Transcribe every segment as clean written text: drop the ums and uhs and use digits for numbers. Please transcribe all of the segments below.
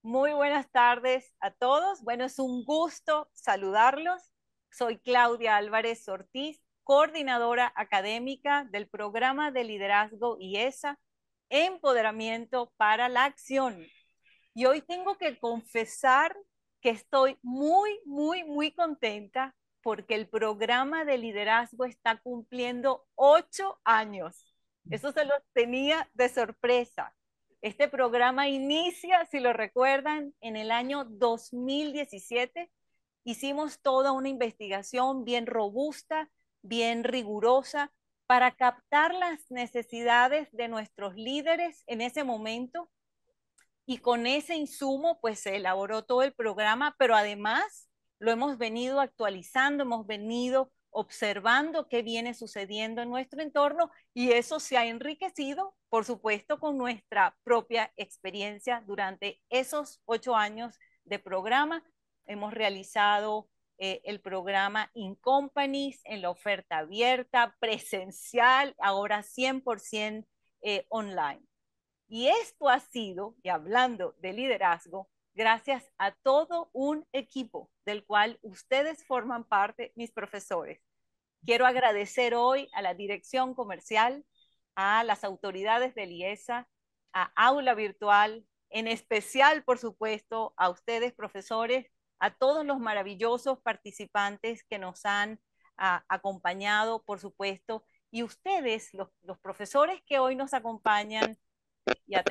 Muy buenas tardes a todos. Bueno, es un gusto saludarlos. Soy Claudia Álvarez Ortiz, coordinadora académica del programa de liderazgo IESA, Empoderamiento para la Acción. Y hoy tengo que confesar que estoy muy contenta porque el programa de liderazgo está cumpliendo 8 años. Eso se los tenía de sorpresa. Este programa inicia, si lo recuerdan, en el año 2017. Hicimos toda una investigación bien robusta, bien rigurosa, para captar las necesidades de nuestros líderes en ese momento y con ese insumo pues se elaboró todo el programa, pero además lo hemos venido actualizando, hemos venido observando qué viene sucediendo en nuestro entorno y eso se ha enriquecido, por supuesto, con nuestra propia experiencia durante esos 8 años de programa. Hemos realizado el programa In Companies en la oferta abierta, presencial, ahora 100% online. Y esto ha sido, y hablando de liderazgo, gracias a todo un equipo del cual ustedes forman parte, mis profesores. Quiero agradecer hoy a la dirección comercial, a las autoridades del IESA, a Aula Virtual, en especial, por supuesto, a ustedes, profesores, a todos los maravillosos participantes que nos han acompañado, por supuesto, y ustedes, los profesores que hoy nos acompañan, y a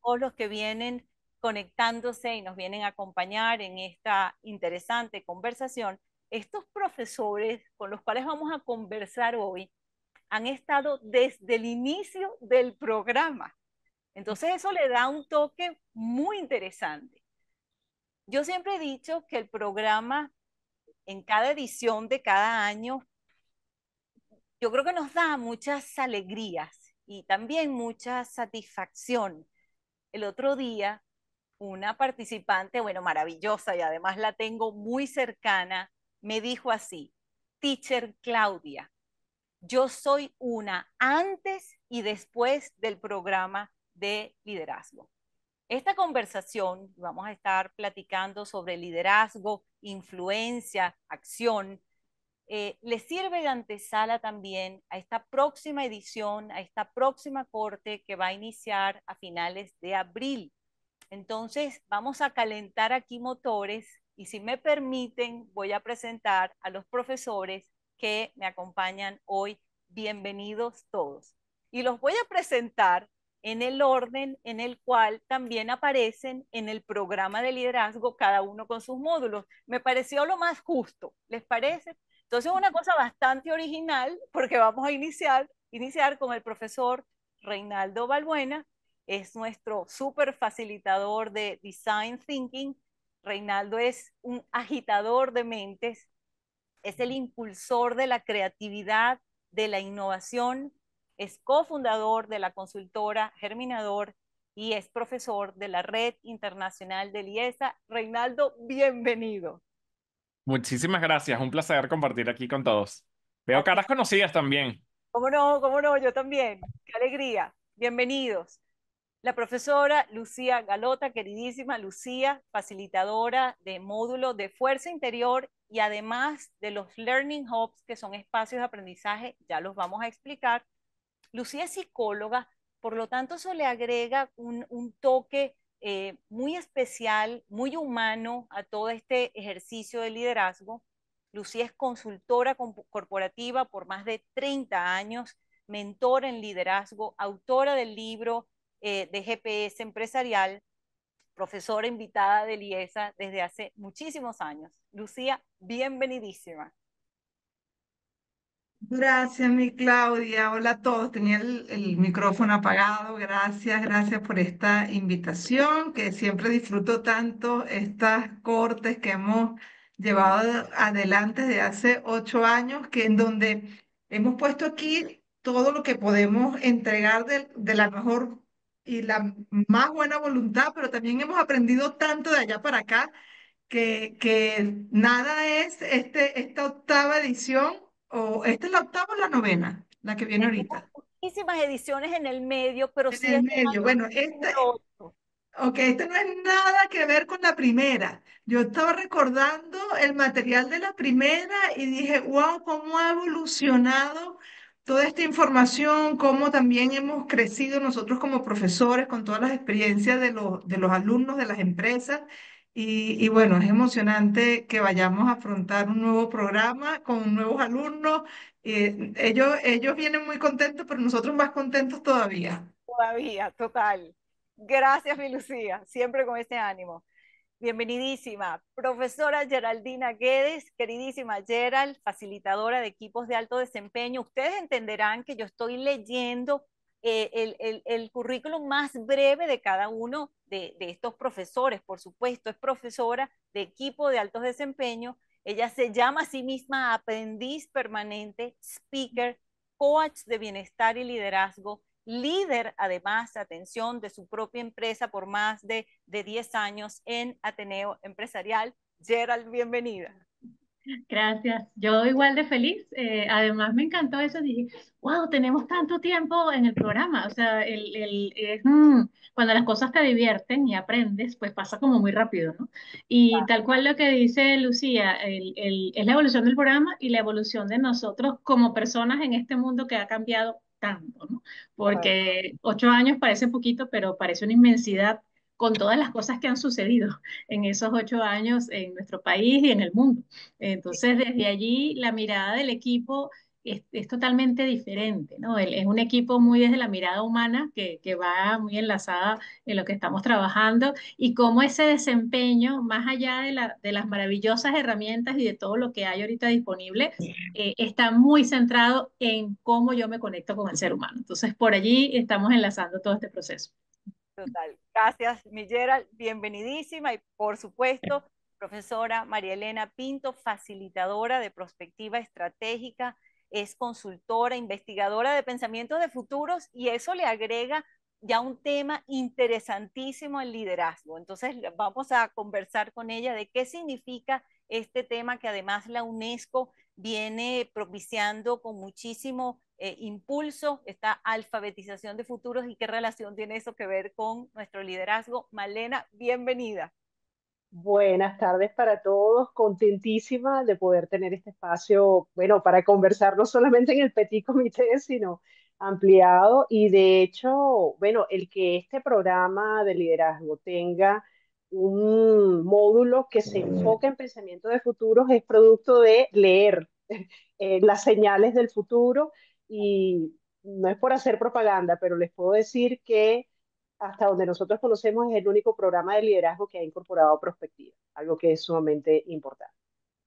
todos los que vienen conectándose y nos vienen a acompañar en esta interesante conversación. Estos profesores con los cuales vamos a conversar hoy han estado desde el inicio del programa. Entonces eso le da un toque muy interesante. Yo siempre he dicho que el programa en cada edición de cada año, yo creo que nos da muchas alegrías y también mucha satisfacción. El otro día una participante, bueno, maravillosa y además la tengo muy cercana, me dijo así: Teacher Claudia, yo soy una antes y después del programa de liderazgo. Esta conversación, vamos a estar platicando sobre liderazgo, influencia, acción, le sirve de antesala también a esta próxima edición, a esta próxima corte que va a iniciar a finales de abril. Entonces, vamos a calentar aquí motores y si me permiten, voy a presentar a los profesores que me acompañan hoy. Bienvenidos todos. Y los voy a presentar en el orden en el cual también aparecen en el programa de liderazgo, cada uno con sus módulos. Me pareció lo más justo, ¿les parece? Entonces, una cosa bastante original, porque vamos a iniciar con el profesor Reinaldo Balbuena. Es nuestro súper facilitador de Design Thinking. Reinaldo es un agitador de mentes, es el impulsor de la creatividad, de la innovación, es cofundador de la consultora Germinador y es profesor de la Red Internacional de IESA. Reinaldo, bienvenido. Muchísimas gracias, un placer compartir aquí con todos. A Veo ti. caras conocidas también. Cómo no? Yo también. Qué alegría. Bienvenidos. La profesora Lucía Galota, queridísima Lucía, facilitadora de módulos de fuerza interior y además de los Learning Hubs, que son espacios de aprendizaje, ya los vamos a explicar. Lucía es psicóloga, por lo tanto eso le agrega un toque muy especial, muy humano a todo este ejercicio de liderazgo. Lucía es consultora corporativa por más de 30 años, mentora en liderazgo, autora del libro de GPS empresarial, profesora invitada de IESA desde hace muchísimos años. Lucía, bienvenidísima. Gracias, mi Claudia. Hola a todos. Tenía el micrófono apagado. Gracias por esta invitación, que siempre disfruto tanto estas cortes que hemos llevado adelante desde hace 8 años, que en donde hemos puesto aquí todo lo que podemos entregar de la mejor y la más buena voluntad, pero también hemos aprendido tanto de allá para acá que nada es esta octava edición, o esta es la octava o la novena, la que viene Tenemos ahorita, muchísimas ediciones en el medio, pero en sí el este medio. año Bueno, es el número 8. Ok, esto no es nada que ver con la primera. Yo estaba recordando el material de la primera y dije, wow, cómo ha evolucionado toda esta información, cómo también hemos crecido nosotros como profesores con todas las experiencias de los alumnos de las empresas. Y bueno, es emocionante que vayamos a afrontar un nuevo programa con nuevos alumnos. Ellos vienen muy contentos, pero nosotros más contentos todavía. Todavía, total. Gracias, mi Lucía, siempre con ese ánimo. Bienvenidísima, profesora Geraldina Guedes, queridísima Gerald, facilitadora de equipos de alto desempeño. Ustedes entenderán que yo estoy leyendo el currículum más breve de cada uno de estos profesores. Por supuesto, es profesora de equipo de alto desempeño. Ella se llama a sí misma aprendiz permanente, speaker, coach de bienestar y liderazgo, líder, además, atención, de su propia empresa por más de 10 años en Ateneo Empresarial. Gerald, bienvenida. Gracias. Yo igual de feliz. Además me encantó eso. Dije, wow, tenemos tanto tiempo en el programa. O sea, cuando las cosas te divierten y aprendes, pues pasa como muy rápido, ¿no? Y tal cual lo que dice Lucía, es la evolución del programa y la evolución de nosotros como personas en este mundo que ha cambiado tanto, ¿no? Correcto. Porque 8 años parece poquito, pero parece una inmensidad con todas las cosas que han sucedido en esos 8 años en nuestro país y en el mundo. Entonces, desde allí la mirada del equipo es totalmente diferente, ¿no? Es un equipo muy desde la mirada humana que va muy enlazada en lo que estamos trabajando y cómo ese desempeño, más allá de las maravillosas herramientas y de todo lo que hay ahorita disponible, está muy centrado en cómo yo me conecto con el ser humano. Entonces, por allí estamos enlazando todo este proceso. Total. Gracias, mi Gerald. Bienvenidísima y, por supuesto, profesora María Elena Pinto, facilitadora de prospectiva estratégica, es consultora, investigadora de pensamientos de futuros y eso le agrega ya un tema interesantísimo en liderazgo. Entonces, vamos a conversar con ella de qué significa este tema que además la UNESCO viene propiciando con muchísimo impulso, esta alfabetización de futuros y qué relación tiene eso que ver con nuestro liderazgo. Malena, bienvenida. Buenas tardes para todos, contentísima de poder tener este espacio, bueno, para conversar no solamente en el Petit Comité, sino ampliado. Y de hecho, bueno, el que este programa de liderazgo tenga un módulo que se enfoca en pensamiento de futuros es producto de leer las señales del futuro y no es por hacer propaganda, pero les puedo decir que hasta donde nosotros conocemos, es el único programa de liderazgo que ha incorporado perspectiva, algo que es sumamente importante.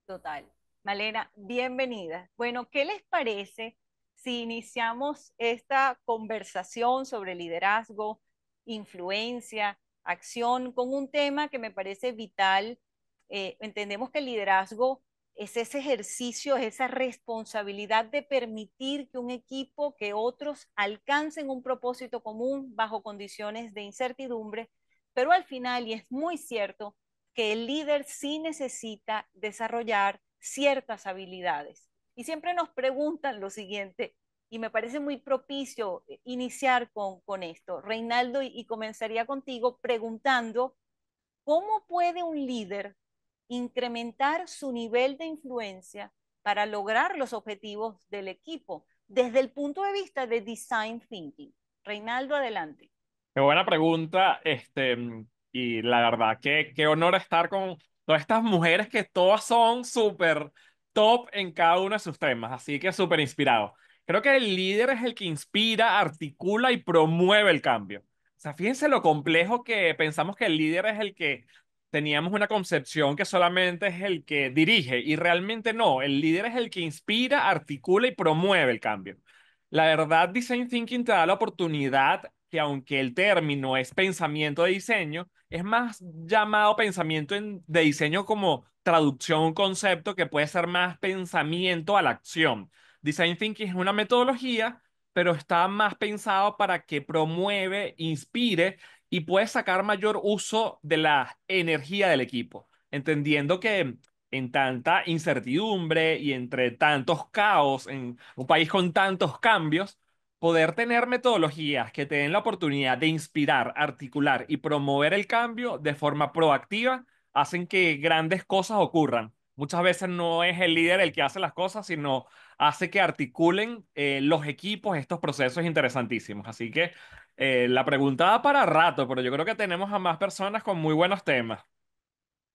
Total. Malena, bienvenida. Bueno, ¿qué les parece si iniciamos esta conversación sobre liderazgo, influencia, acción, con un tema que me parece vital? Entendemos que el liderazgo es ese ejercicio, es esa responsabilidad de permitir que un equipo, que otros alcancen un propósito común bajo condiciones de incertidumbre, pero al final, y es muy cierto, que el líder sí necesita desarrollar ciertas habilidades. Y siempre nos preguntan lo siguiente, y me parece muy propicio iniciar con esto. Reinaldo, y comenzaría contigo preguntando, ¿cómo puede un líder incrementar su nivel de influencia para lograr los objetivos del equipo desde el punto de vista de design thinking? Reinaldo, adelante. Qué buena pregunta, y la verdad que qué honor estar con todas estas mujeres que todas son súper top en cada uno de sus temas, así que súper inspirado. Creo que el líder es el que inspira, articula y promueve el cambio. O sea, fíjense lo complejo que pensamos que el líder es el que teníamos una concepción que solamente es el que dirige y realmente no, el líder es el que inspira, articula y promueve el cambio. La verdad, Design Thinking te da la oportunidad que aunque el término es pensamiento de diseño, es más llamado pensamiento de diseño como traducción a un concepto que puede ser más pensamiento a la acción. Design Thinking es una metodología, pero está más pensado para que promueve, inspire y puede sacar mayor uso de la energía del equipo, entendiendo que en tanta incertidumbre y entre tantos caos, en un país con tantos cambios, poder tener metodologías que te den la oportunidad de inspirar, articular y promover el cambio de forma proactiva hacen que grandes cosas ocurran. Muchas veces no es el líder el que hace las cosas, sino hace que articulen los equipos estos procesos interesantísimos. Así que la pregunta da para rato, pero yo creo que tenemos a más personas con muy buenos temas.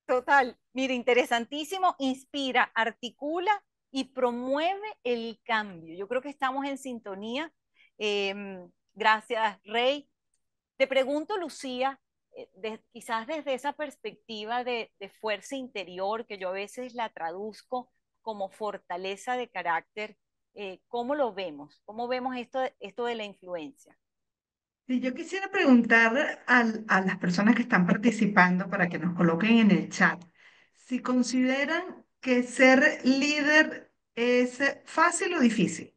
Total, mira, interesantísimo, inspira, articula y promueve el cambio. Yo creo que estamos en sintonía. Gracias, Rey. Te pregunto, Lucía, quizás desde esa perspectiva de fuerza interior, que yo a veces la traduzco como fortaleza de carácter, ¿cómo lo vemos? ¿Cómo vemos esto de la influencia? Si yo quisiera preguntar a las personas que están participando para que nos coloquen en el chat, si consideran que ser líder es fácil o difícil.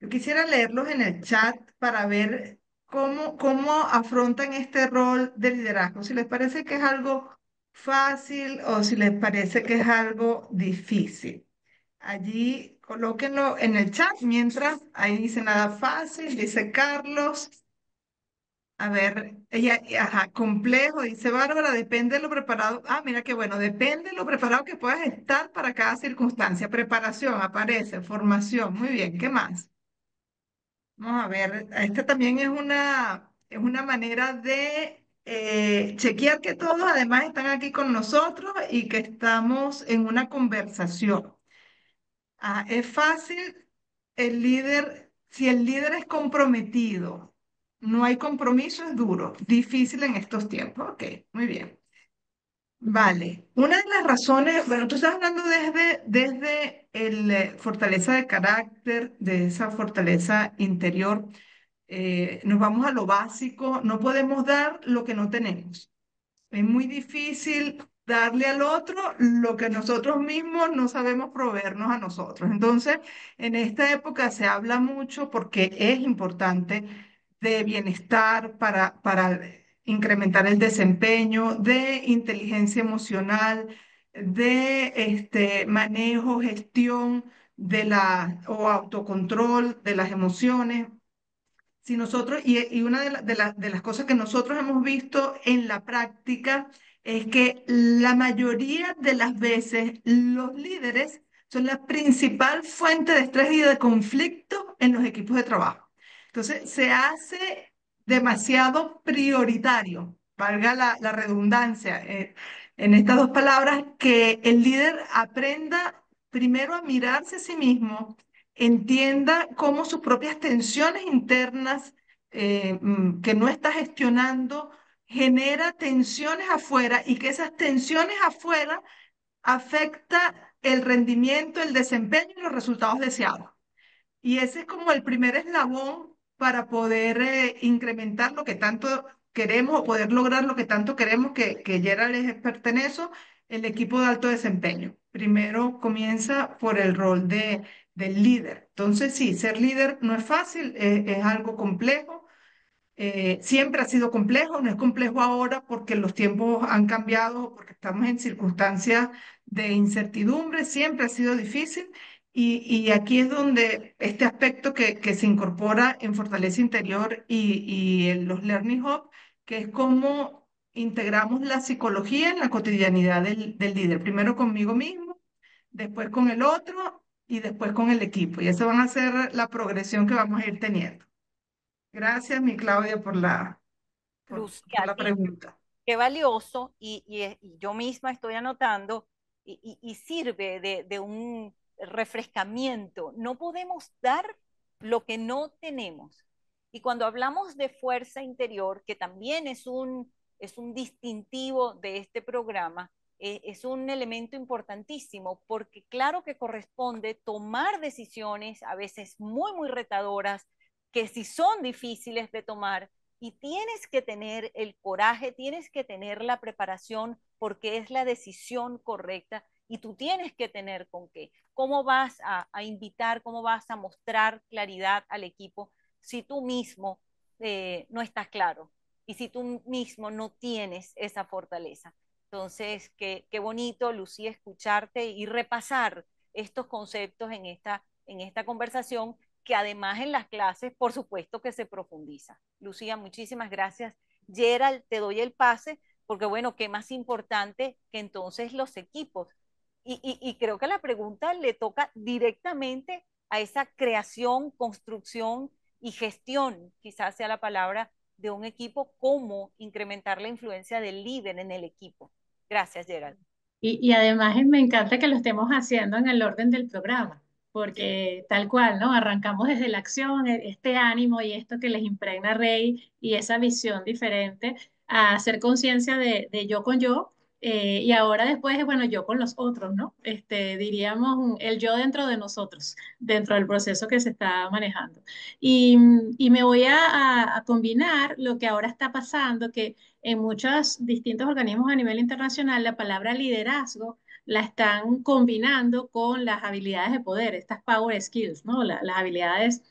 Yo quisiera leerlos en el chat para ver cómo afrontan este rol de liderazgo. Si les parece que es algo fácil o si les parece que es algo difícil. Allí colóquenlo en el chat mientras ahí dice nada fácil, dice Carlos. A ver, ella, ajá, complejo, dice Bárbara, depende de lo preparado. Ah, mira qué bueno, depende de lo preparado que puedas estar para cada circunstancia. Preparación, aparece, formación, muy bien, ¿qué más? Vamos a ver, esta también es una manera de chequear que todos además están aquí con nosotros y que estamos en una conversación. Ah, es fácil si el líder es comprometido, no hay compromiso, es duro, difícil en estos tiempos. Ok, muy bien. Vale, una de las razones, bueno, tú estás hablando desde el fortaleza de carácter, de esa fortaleza interior. Nos vamos a lo básico, no podemos dar lo que no tenemos. Es muy difícil darle al otro lo que nosotros mismos no sabemos proveernos a nosotros. Entonces, en esta época se habla mucho porque es importante de bienestar para incrementar el desempeño, de inteligencia emocional, de manejo, gestión o autocontrol de las emociones. Si nosotros, y una de las cosas que nosotros hemos visto en la práctica es que la mayoría de las veces los líderes son la principal fuente de estrés y de conflicto en los equipos de trabajo. Entonces, se hace demasiado prioritario, valga la redundancia, en estas dos palabras, que el líder aprenda primero a mirarse a sí mismo, entienda cómo sus propias tensiones internas que no está gestionando genera tensiones afuera y que esas tensiones afuera afecta el rendimiento, el desempeño y los resultados deseados. Y ese es como el primer eslabón para poder incrementar lo que tanto queremos o poder lograr lo que tanto queremos, que Gerald es experto en eso, el equipo de alto desempeño. Primero comienza por el rol del líder. Entonces, sí, ser líder no es fácil, es algo complejo. Siempre ha sido complejo, no es complejo ahora porque los tiempos han cambiado, porque estamos en circunstancias de incertidumbre, siempre ha sido difícil y aquí es donde este aspecto que se incorpora en Fortaleza Interior y en los Learning Hub, que es cómo integramos la psicología en la cotidianidad del líder, primero conmigo mismo, después con el otro y después con el equipo. Y eso van a ser la progresión que vamos a ir teniendo. Gracias, mi Claudia, por Lucía, la pregunta. qué valioso y yo misma estoy anotando y sirve de un refrescamiento. No podemos dar lo que no tenemos. Y cuando hablamos de fuerza interior, que también es un distintivo de este programa, es un elemento importantísimo porque claro que corresponde tomar decisiones a veces muy, muy retadoras, que si son difíciles de tomar, y tienes que tener el coraje, tienes que tener la preparación porque es la decisión correcta y tú tienes que tener con qué. ¿Cómo vas a invitar, cómo vas a mostrar claridad al equipo si tú mismo no estás claro y si tú mismo no tienes esa fortaleza? Entonces, qué bonito, Lucía, escucharte y repasar estos conceptos en esta conversación que además en las clases, por supuesto que se profundiza. Lucía, muchísimas gracias. Gerald, te doy el pase, porque bueno, qué más importante que entonces los equipos. Y creo que la pregunta le toca directamente a esa creación, construcción y gestión, quizás sea la palabra, de un equipo, cómo incrementar la influencia del líder en el equipo. Gracias, Gerald. Y además me encanta que lo estemos haciendo en el orden del programa, Sí. porque tal cual, ¿no? Arrancamos desde la acción, este ánimo y esto que les impregna Rey y esa visión diferente a hacer conciencia de yo con yo. Y ahora después, bueno, yo con los otros, ¿no? Diríamos el yo dentro de nosotros, dentro del proceso que se está manejando. Y me voy a combinar lo que ahora está pasando, que en muchos distintos organismos a nivel internacional, la palabra liderazgo la están combinando con las habilidades de poder, estas power skills, ¿no? Las habilidades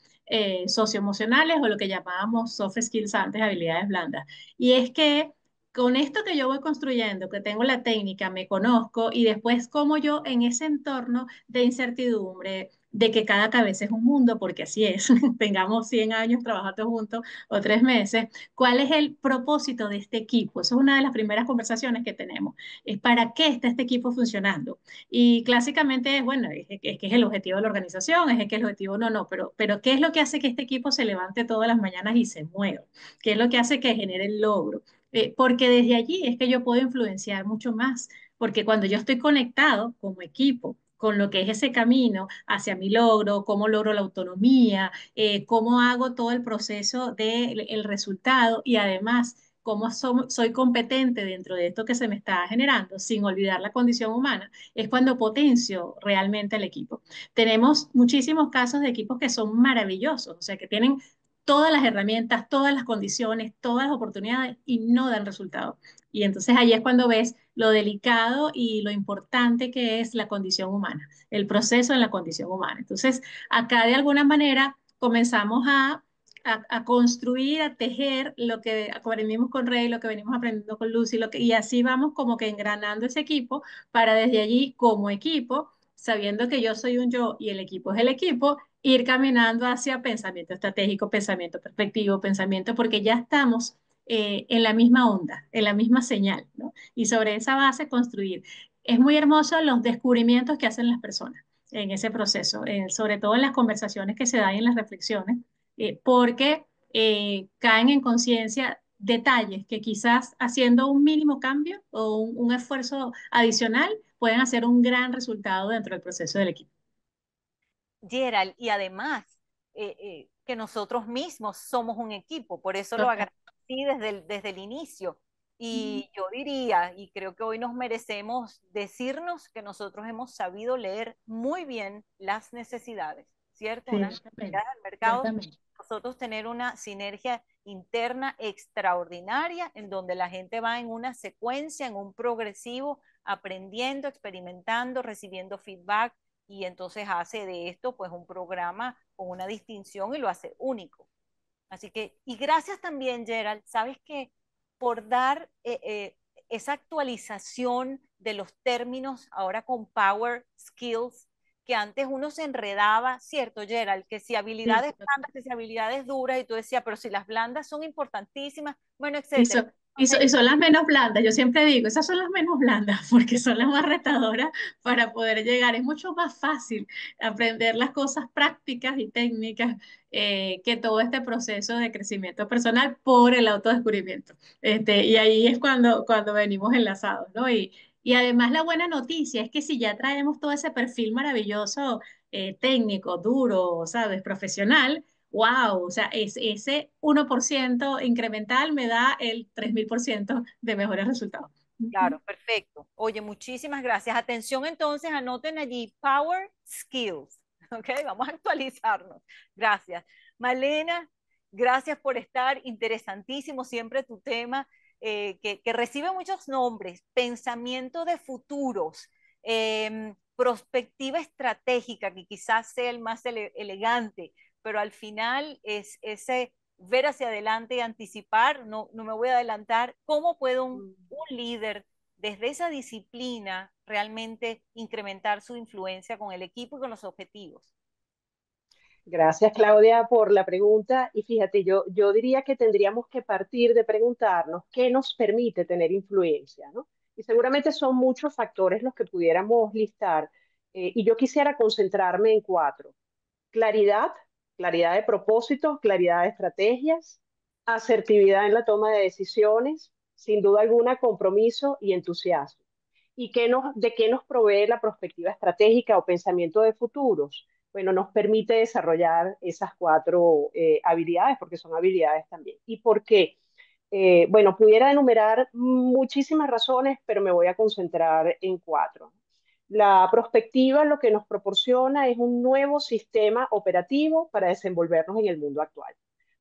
socioemocionales o lo que llamábamos soft skills antes, habilidades blandas. Y es que con esto que yo voy construyendo, que tengo la técnica, me conozco y después como yo en ese entorno de incertidumbre, de que cada cabeza es un mundo, porque así es, tengamos 100 años trabajando juntos o 3 meses, ¿cuál es el propósito de este equipo? Esa es una de las primeras conversaciones que tenemos. Es para qué está este equipo funcionando. Y clásicamente es, bueno, es que es el objetivo de la organización, es que el objetivo no, pero ¿qué es lo que hace que este equipo se levante todas las mañanas y se mueva? ¿Qué es lo que hace que genere el logro? Porque desde allí es que yo puedo influenciar mucho más, porque cuando yo estoy conectado como equipo, con lo que es ese camino hacia mi logro, cómo logro la autonomía, cómo hago todo el proceso del resultado y además cómo soy competente dentro de esto que se me está generando, sin olvidar la condición humana, es cuando potencio realmente al equipo. Tenemos muchísimos casos de equipos que son maravillosos, o sea, que tienen todas las herramientas, todas las condiciones, todas las oportunidades y no dan resultado. Y entonces ahí es cuando ves lo delicado y lo importante que es la condición humana, el proceso en la condición humana. Entonces, acá de alguna manera comenzamos a construir, a tejer lo que aprendimos con Rey, lo que venimos aprendiendo con Lucy, y así vamos como que engranando ese equipo para desde allí como equipo, sabiendo que yo soy un yo y el equipo es el equipo, ir caminando hacia pensamiento estratégico, pensamiento perspectivo, pensamiento, porque ya estamos en la misma onda, en la misma señal, ¿no? Y sobre esa base construir. Es muy hermoso los descubrimientos que hacen las personas en ese proceso, sobre todo en las conversaciones que se dan y en las reflexiones, porque caen en conciencia detalles que quizás haciendo un mínimo cambio o un esfuerzo adicional pueden hacer un gran resultado dentro del proceso del equipo. Gerald, y además que nosotros mismos somos un equipo, por eso lo Total. agradecí desde el inicio. Y yo diría, y creo que hoy nos merecemos decirnos que nosotros hemos sabido leer muy bien las necesidades, ¿cierto? Unas Ciertamente, necesidades del mercado, ciertamente. nosotros tener una sinergia interna extraordinaria en donde la gente va en una secuencia, en un progresivo, aprendiendo, experimentando, recibiendo feedback y entonces hace de esto pues un programa con una distinción y lo hace único. Así que, y gracias también, Gerald, sabes que por dar esa actualización de los términos ahora con Power Skills, que antes uno se enredaba, ¿cierto, Gerald? Que si Sí, habilidades total. blandas, que si habilidades duras, y tú decías, pero si las blandas son importantísimas, bueno, Y, etcétera. so- y Entonces, son las menos blandas, yo siempre digo, esas son las menos blandas porque son las más retadoras para poder llegar. Es mucho más fácil aprender las cosas prácticas y técnicas que todo este proceso de crecimiento personal por el autodescubrimiento. Y ahí es cuando venimos enlazados, ¿no? Y además la buena noticia es que si ya traemos todo ese perfil maravilloso, técnico, duro, ¿sabes? Profesional. Wow, o sea, ese 1% incremental me da el 3000% de mejores resultados. Ujú. claro, perfecto. Oye, muchísimas gracias. Atención entonces, anoten allí Power Skills. ¿Ok? Vamos a actualizarnos. Gracias. Malena, gracias por estar. Interesantísimo siempre tu tema, que recibe muchos nombres. Pensamiento de futuros, perspectiva estratégica, que quizás sea el más elegante, pero al final es ese ver hacia adelante y anticipar, no me voy a adelantar, cómo puede un líder desde esa disciplina realmente incrementar su influencia con el equipo y con los objetivos. Gracias, Claudia, por la pregunta. Y fíjate, yo diría que tendríamos que partir de preguntarnos qué nos permite tener influencia, ¿no? Y seguramente son muchos factores los que pudiéramos listar. Y yo quisiera concentrarme en cuatro. Claridad, claridad de propósitos, claridad de estrategias, asertividad en la toma de decisiones, sin duda alguna compromiso y entusiasmo. ¿Y de qué nos provee la perspectiva estratégica o pensamiento de futuros? Bueno, nos permite desarrollar esas cuatro habilidades, porque son habilidades también. ¿Y por qué? Bueno, pudiera enumerar muchísimas razones, pero me voy a concentrar en cuatro. La prospectiva lo que nos proporciona es un nuevo sistema operativo para desenvolvernos en el mundo actual.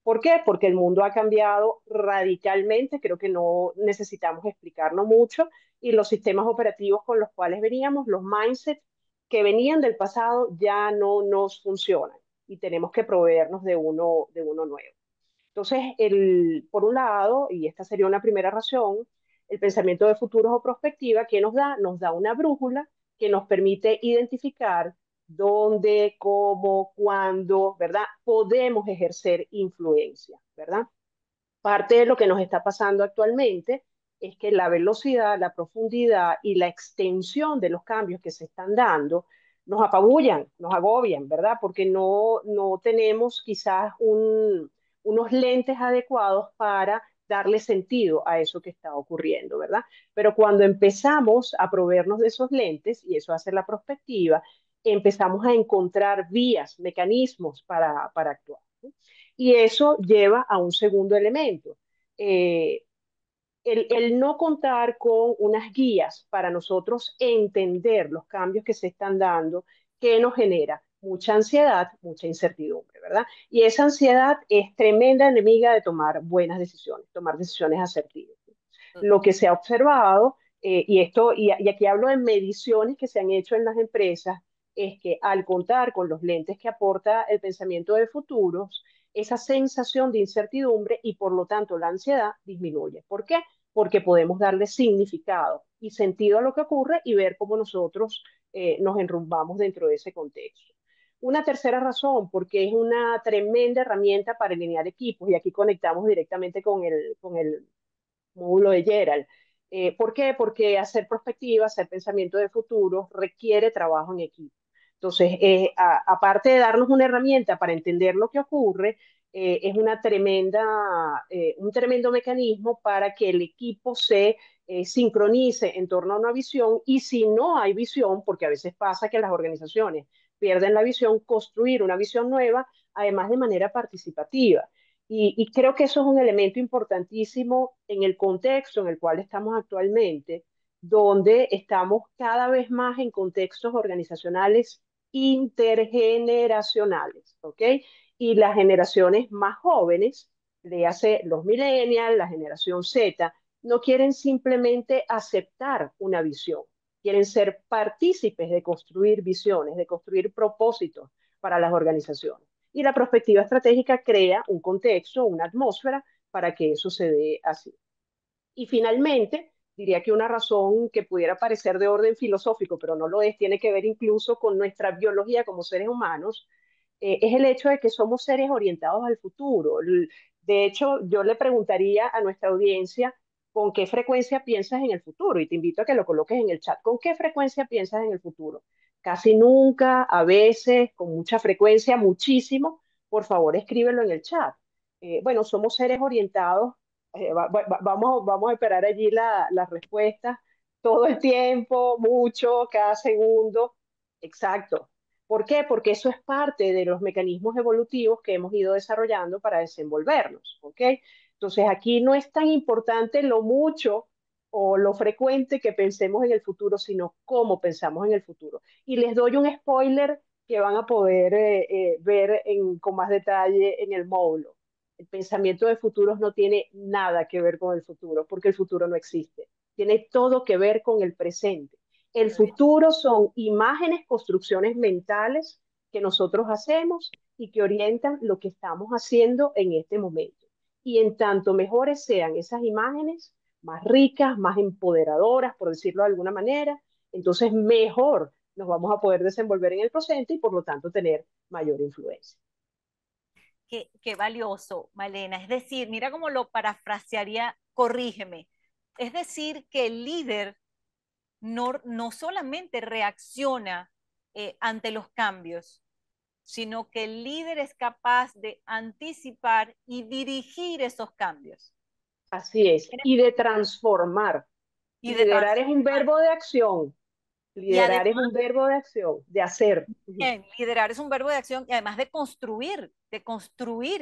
¿Por qué? Porque el mundo ha cambiado radicalmente, creo que no necesitamos explicarlo mucho, y los sistemas operativos con los cuales veníamos, los mindsets que venían del pasado ya no nos funcionan y tenemos que proveernos de uno nuevo. Entonces, por un lado, y esta sería una primera razón, el pensamiento de futuros o prospectiva, ¿qué nos da? Nos da una brújula que nos permite identificar dónde, cómo, cuándo, ¿verdad? Podemos ejercer influencia, ¿verdad? Parte de lo que nos está pasando actualmente es que la velocidad, la profundidad y la extensión de los cambios que se están dando nos apabullan, nos agobian, ¿verdad? Porque no tenemos quizás unos lentes adecuados para darle sentido a eso que está ocurriendo, ¿verdad? Pero cuando empezamos a proveernos de esos lentes, y eso hace la perspectiva, empezamos a encontrar vías, mecanismos para actuar, ¿no? Y eso lleva a un segundo elemento. Eh, el no contar con unas guías para nosotros entender los cambios que se están dando, que nos genera mucha ansiedad, mucha incertidumbre, ¿verdad? Y esa ansiedad es tremenda enemiga de tomar buenas decisiones, tomar decisiones asertivas. Lo que se ha observado, y aquí hablo de mediciones que se han hecho en las empresas, es que al contar con los lentes que aporta el pensamiento de futuros, esa sensación de incertidumbre y por lo tanto la ansiedad disminuye. ¿Por qué? Porque podemos darle significado y sentido a lo que ocurre y ver cómo nosotros nos enrumbamos dentro de ese contexto. Una tercera razón, porque es una tremenda herramienta para alinear equipos, y aquí conectamos directamente con el módulo de Gerald. ¿Por qué? Porque hacer perspectiva, hacer pensamiento de futuro requiere trabajo en equipo. Entonces, aparte de darnos una herramienta para entender lo que ocurre, es un tremendo mecanismo para que el equipo se sincronice en torno a una visión, y si no hay visión, porque a veces pasa que las organizaciones pierden la visión, construir una visión nueva, además de manera participativa. Y creo que eso es un elemento importantísimo en el contexto en el cual estamos actualmente, donde estamos cada vez más en contextos organizacionales intergeneracionales, ¿ok? Y las generaciones más jóvenes, de hace los millennials, la generación Z, no quieren simplemente aceptar una visión, quieren ser partícipes de construir visiones, de construir propósitos para las organizaciones. Y la perspectiva estratégica crea un contexto, una atmósfera para que eso se dé así. Y finalmente, diría que una razón que pudiera parecer de orden filosófico, pero no lo es, tiene que ver incluso con nuestra biología como seres humanos, es el hecho de que somos seres orientados al futuro. De hecho, yo le preguntaría a nuestra audiencia con qué frecuencia piensas en el futuro, y te invito a que lo coloques en el chat. ¿Con qué frecuencia piensas en el futuro? Casi nunca, a veces, con mucha frecuencia, muchísimo. Por favor, escríbelo en el chat. Bueno, somos seres orientados. Vamos a esperar allí las respuestas todo el tiempo, mucho, cada segundo. Exacto. ¿Por qué? Porque eso es parte de los mecanismos evolutivos que hemos ido desarrollando para desenvolvernos, ¿ok? Entonces aquí no es tan importante lo mucho o lo frecuente que pensemos en el futuro, sino cómo pensamos en el futuro. Y les doy un spoiler que van a poder ver con más detalle en el módulo. El pensamiento de futuros no tiene nada que ver con el futuro, porque el futuro no existe. Tiene todo que ver con el presente. El futuro son imágenes, construcciones mentales que nosotros hacemos y que orientan lo que estamos haciendo en este momento. Y en tanto mejores sean esas imágenes, más ricas, más empoderadoras, por decirlo de alguna manera, entonces mejor nos vamos a poder desenvolver en el presente y por lo tanto tener mayor influencia. qué valioso, Malena. Es decir, mira cómo lo parafrasearía, corrígeme. Es decir, que el líder no solamente reacciona ante los cambios, sino que el líder es capaz de anticipar y dirigir esos cambios. Así es, y de transformar. Y de Liderar es un transformar. verbo de acción. Y Liderar es además, un verbo de acción, de hacer. bien, liderar es un verbo de acción y además de construir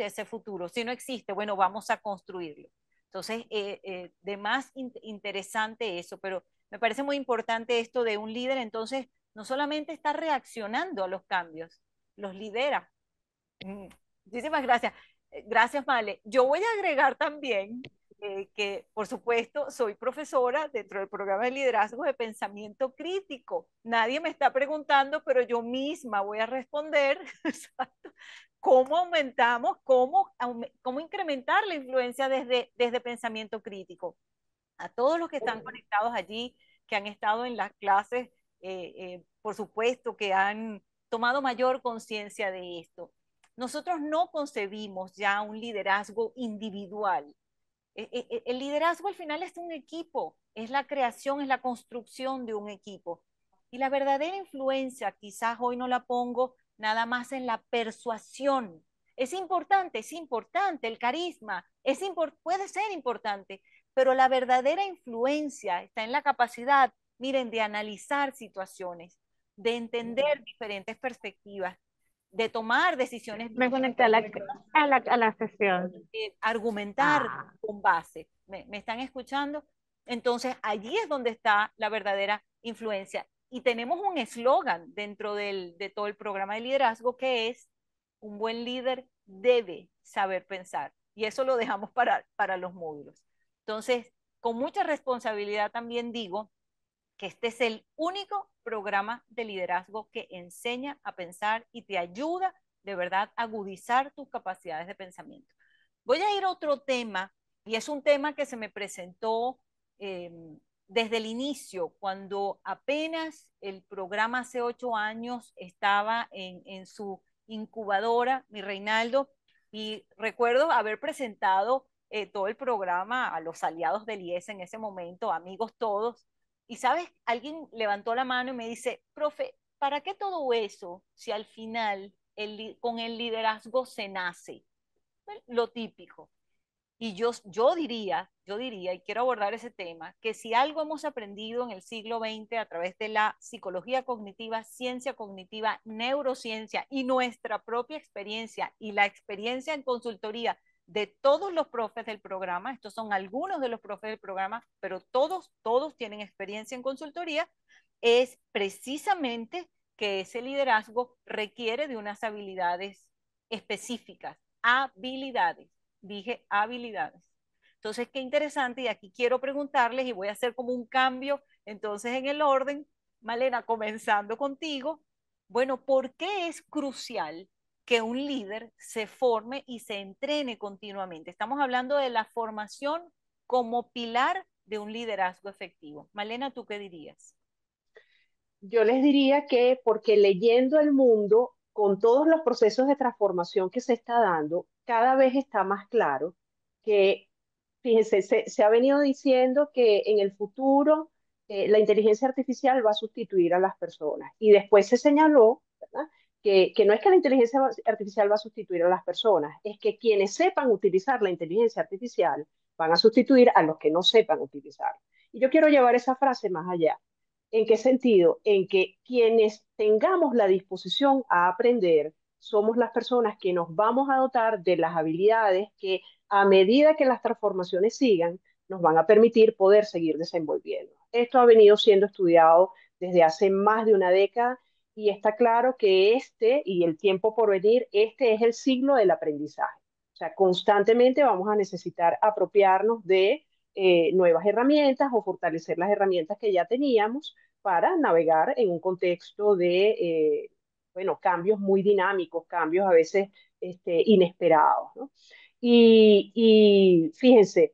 ese futuro. Si no existe, bueno, vamos a construirlo. Entonces, de más interesante eso, pero me parece muy importante esto de un líder, entonces, no solamente está reaccionando a los cambios, los lidera. Mm, Muchísimas gracias. Gracias, Male. Yo voy a agregar también que, por supuesto, soy profesora dentro del programa de liderazgo de pensamiento crítico. Nadie me está preguntando, pero yo misma voy a responder exacto, cómo aumentamos, cómo incrementar la influencia desde pensamiento crítico. A todos los que están conectados allí, que han estado en las clases, por supuesto, que han tomado mayor conciencia de esto. Nosotros no concebimos ya un liderazgo individual. El liderazgo al final es un equipo, es la creación, es la construcción de un equipo. Y la verdadera influencia, quizás hoy no la pongo nada más en la persuasión. Es importante el carisma, puede ser importante, pero la verdadera influencia está en la capacidad, miren, de analizar situaciones, de entender diferentes perspectivas, de tomar decisiones, Me conecté a la sesión. argumentar Ah, con base. ¿Me están escuchando? Entonces, allí es donde está la verdadera influencia. Y tenemos un eslogan dentro de todo el programa de liderazgo que es, un buen líder debe saber pensar. Y eso lo dejamos para los módulos. Entonces, con mucha responsabilidad también digo que este es el único programa de liderazgo que enseña a pensar y te ayuda de verdad a agudizar tus capacidades de pensamiento. Voy a ir a otro tema, y es un tema que se me presentó eh, desde el inicio, cuando apenas el programa hace 8 años estaba en su incubadora, mi Reinaldo, y recuerdo haber presentado todo el programa a los aliados del IES en ese momento, amigos todos, y sabes, alguien levantó la mano y me dice, profe, ¿para qué todo eso si al final con el liderazgo se nace? Lo típico. Y yo diría, y quiero abordar ese tema, que si algo hemos aprendido en el siglo XX a través de la psicología cognitiva, ciencia cognitiva, neurociencia y nuestra propia experiencia y la experiencia en consultoría de todos los profes del programa, estos son algunos de los profes del programa, pero todos tienen experiencia en consultoría, es precisamente que ese liderazgo requiere de unas habilidades específicas, habilidades, dije habilidades. Entonces, qué interesante, y aquí quiero preguntarles, y voy a hacer como un cambio, entonces en el orden, Malena, comenzando contigo, bueno, ¿por qué es crucial que un líder se forme y se entrene continuamente? Estamos hablando de la formación como pilar de un liderazgo efectivo. Malena, ¿tú qué dirías? Yo les diría que porque leyendo el mundo, con todos los procesos de transformación que se está dando, cada vez está más claro que, fíjense, se ha venido diciendo que en el futuro la inteligencia artificial va a sustituir a las personas. Y después se señaló, ¿verdad? Que no es que la inteligencia artificial va a sustituir a las personas, es que quienes sepan utilizar la inteligencia artificial van a sustituir a los que no sepan utilizarla. Y yo quiero llevar esa frase más allá. ¿En qué sentido? En que quienes tengamos la disposición a aprender somos las personas que nos vamos a dotar de las habilidades que a medida que las transformaciones sigan, nos van a permitir poder seguir desenvolviendo. Esto ha venido siendo estudiado desde hace más de una década y está claro que y el tiempo por venir, este es el siglo del aprendizaje. O sea, constantemente vamos a necesitar apropiarnos de nuevas herramientas o fortalecer las herramientas que ya teníamos para navegar en un contexto de, bueno, cambios muy dinámicos, cambios a veces inesperados, ¿no? Y fíjense,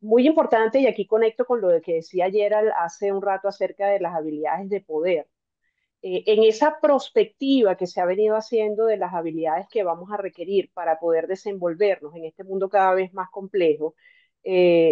muy importante, y aquí conecto con lo que decía ayer hace un rato acerca de las habilidades de poder. En esa prospectiva que se ha venido haciendo de las habilidades que vamos a requerir para poder desenvolvernos en este mundo cada vez más complejo,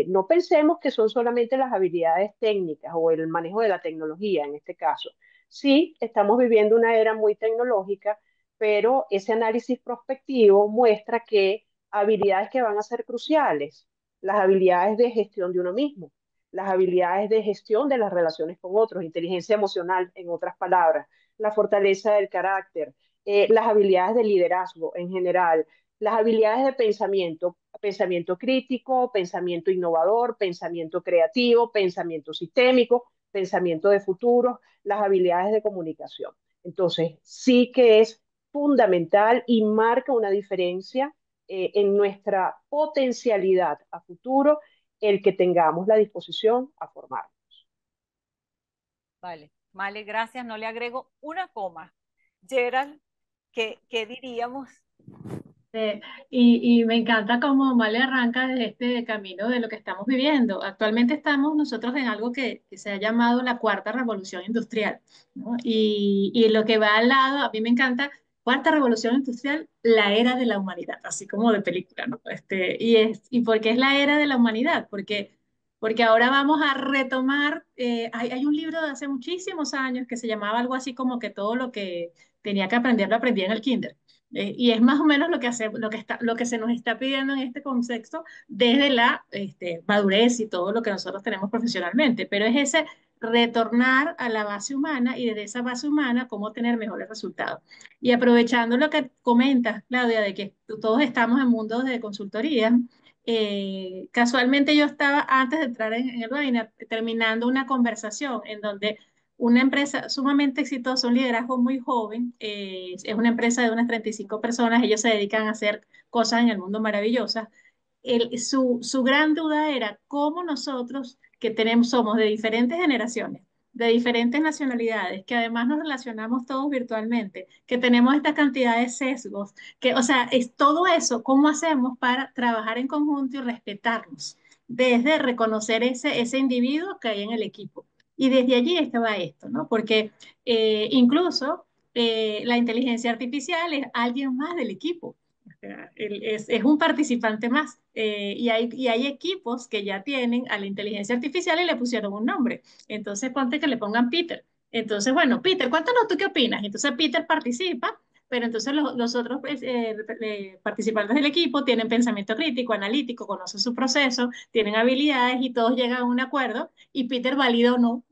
no pensemos que son solamente las habilidades técnicas o el manejo de la tecnología en este caso. Sí, estamos viviendo una era muy tecnológica, pero ese análisis prospectivo muestra que habilidades que van a ser cruciales, las habilidades de gestión de uno mismo, las habilidades de gestión de las relaciones con otros, inteligencia emocional, en otras palabras, la fortaleza del carácter, las habilidades de liderazgo en general, las habilidades de pensamiento, pensamiento crítico, pensamiento innovador, pensamiento creativo, pensamiento sistémico, pensamiento de futuro, las habilidades de comunicación. Entonces, sí que es fundamental y marca una diferencia en nuestra potencialidad a futuro el que tengamos la disposición a formar. Vale, gracias. No le agrego una coma. Gerald, ¿qué diríamos? Y me encanta cómo Male arranca desde este camino de lo que estamos viviendo. Actualmente estamos nosotros en algo que se ha llamado la cuarta revolución industrial, ¿no? Y lo que va al lado, a mí me encanta, cuarta revolución industrial, la era de la humanidad, así como de película, ¿no? ¿Y por qué es la era de la humanidad? Porque ahora vamos a retomar, hay un libro de hace muchísimos años que se llamaba algo así como que todo lo que tenía que aprender lo aprendí en el kinder. Y es más o menos lo que hace, lo que se nos está pidiendo en este contexto desde la madurez y todo lo que nosotros tenemos profesionalmente, pero es ese retornar a la base humana y desde esa base humana cómo tener mejores resultados. Y aprovechando lo que comentas, Claudia, de que todos estamos en mundos de consultoría, casualmente yo estaba antes de entrar en el webinar terminando una conversación en donde una empresa sumamente exitosa, un liderazgo muy joven, es una empresa de unas 35 personas, ellos se dedican a hacer cosas en el mundo maravillosas. Su gran duda era cómo nosotros, que tenemos, somos de diferentes generaciones, de diferentes nacionalidades, que además nos relacionamos todos virtualmente, que tenemos esta cantidad de sesgos, que, o sea, es todo eso, ¿cómo hacemos para trabajar en conjunto y respetarnos? Desde reconocer ese individuo que hay en el equipo. Y desde allí es que va esto, ¿no? Porque incluso la inteligencia artificial es alguien más del equipo. O sea, es un participante más. Y hay equipos que ya tienen a la inteligencia artificial y le pusieron un nombre. Entonces ponte que le pongan Peter. Entonces, bueno, Peter, cuéntanos tú qué opinas. Entonces Peter participa, pero entonces los otros participantes del equipo tienen pensamiento crítico, analítico, conocen su proceso, tienen habilidades y todos llegan a un acuerdo y Peter valida o no,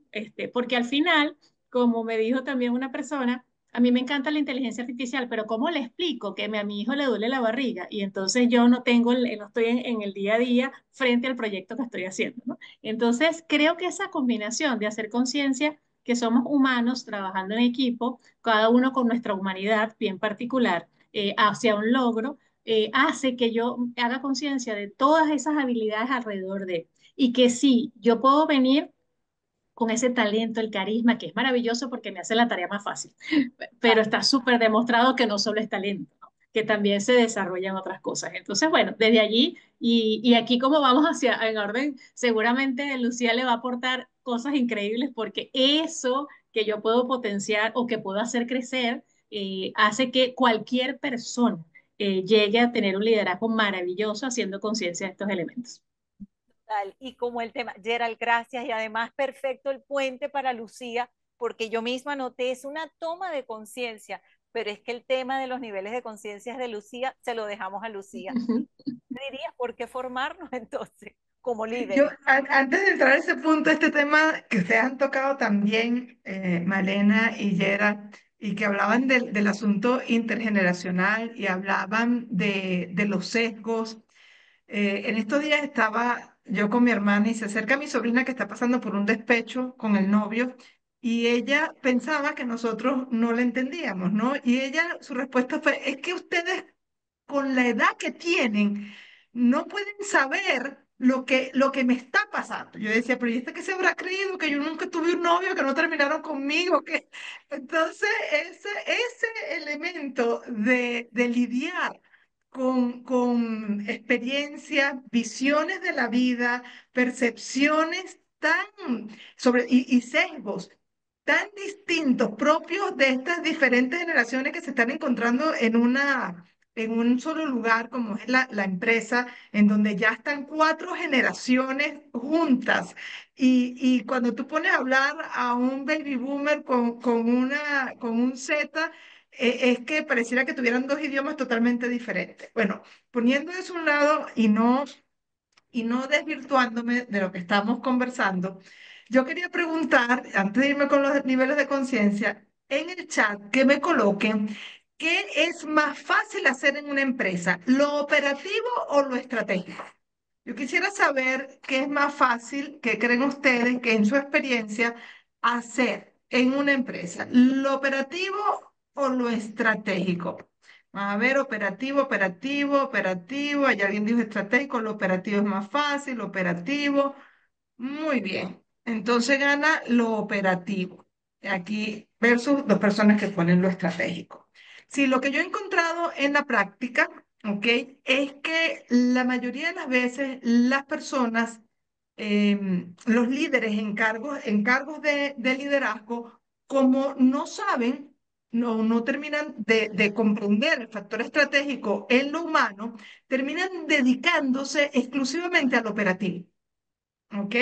porque al final, como me dijo también una persona, a mí me encanta la inteligencia artificial, pero ¿cómo le explico que a mi hijo le duele la barriga? Y entonces yo no tengo, no estoy en el día a día frente al proyecto que estoy haciendo, ¿no? Entonces creo que esa combinación de hacer conciencia que somos humanos trabajando en equipo, cada uno con nuestra humanidad bien particular, hacia un logro, hace que yo haga conciencia de todas esas habilidades alrededor de, y que sí, yo puedo venir con ese talento, el carisma, que es maravilloso porque me hace la tarea más fácil, pero está súper demostrado que no solo es talento, ¿no? Que también se desarrollan otras cosas. Entonces, bueno, desde allí y aquí como vamos hacia en orden, seguramente Lucía le va a aportar cosas increíbles porque eso que yo puedo potenciar o que puedo hacer crecer hace que cualquier persona llegue a tener un liderazgo maravilloso haciendo conciencia de estos elementos. Y como el tema, Gerald, gracias, y además perfecto el puente para Lucía, porque yo misma noté, es una toma de conciencia, pero es que el tema de los niveles de conciencia es de Lucía, se lo dejamos a Lucía. Diría, ¿por qué formarnos entonces como Yo, líderes? antes de entrar a ese punto, este tema que ustedes han tocado también, Malena y Yera, y que hablaban del asunto intergeneracional y hablaban de los sesgos. En estos días estaba yo con mi hermana y se acerca mi sobrina que está pasando por un despecho con el novio y ella pensaba que nosotros no la entendíamos, ¿no? Y ella, su respuesta fue, es que ustedes con la edad que tienen, no pueden saber lo que me está pasando. Yo decía, pero ¿y este qué se habrá creído? Que yo nunca tuve un novio, que no terminaron conmigo. Que... Entonces, ese elemento de lidiar con experiencias, visiones de la vida, percepciones tan y sesgos tan distintos, propios de estas diferentes generaciones que se están encontrando en un solo lugar, como es la empresa, en donde ya están cuatro generaciones juntas. Y cuando tú pones a hablar a un baby boomer con un Z, es que pareciera que tuvieran dos idiomas totalmente diferentes. Bueno, poniendo eso a un lado y no desvirtuándome de lo que estamos conversando, yo quería preguntar, antes de irme con los niveles de conciencia, en el chat que me coloquen, ¿qué es más fácil hacer en una empresa, lo operativo o lo estratégico? Yo quisiera saber qué es más fácil, qué creen ustedes que en su experiencia hacer en una empresa, lo operativo o lo estratégico. A ver, operativo, operativo, operativo. Hay alguien dijo estratégico, lo operativo es más fácil, operativo. Muy bien. Entonces gana lo operativo. Aquí versus dos personas que ponen lo estratégico. Sí, lo que yo he encontrado en la práctica, ¿ok? Es que la mayoría de las veces las personas, los líderes en cargos de liderazgo, como no saben, no terminan de comprender el factor estratégico en lo humano, terminan dedicándose exclusivamente al operativo. ¿Ok?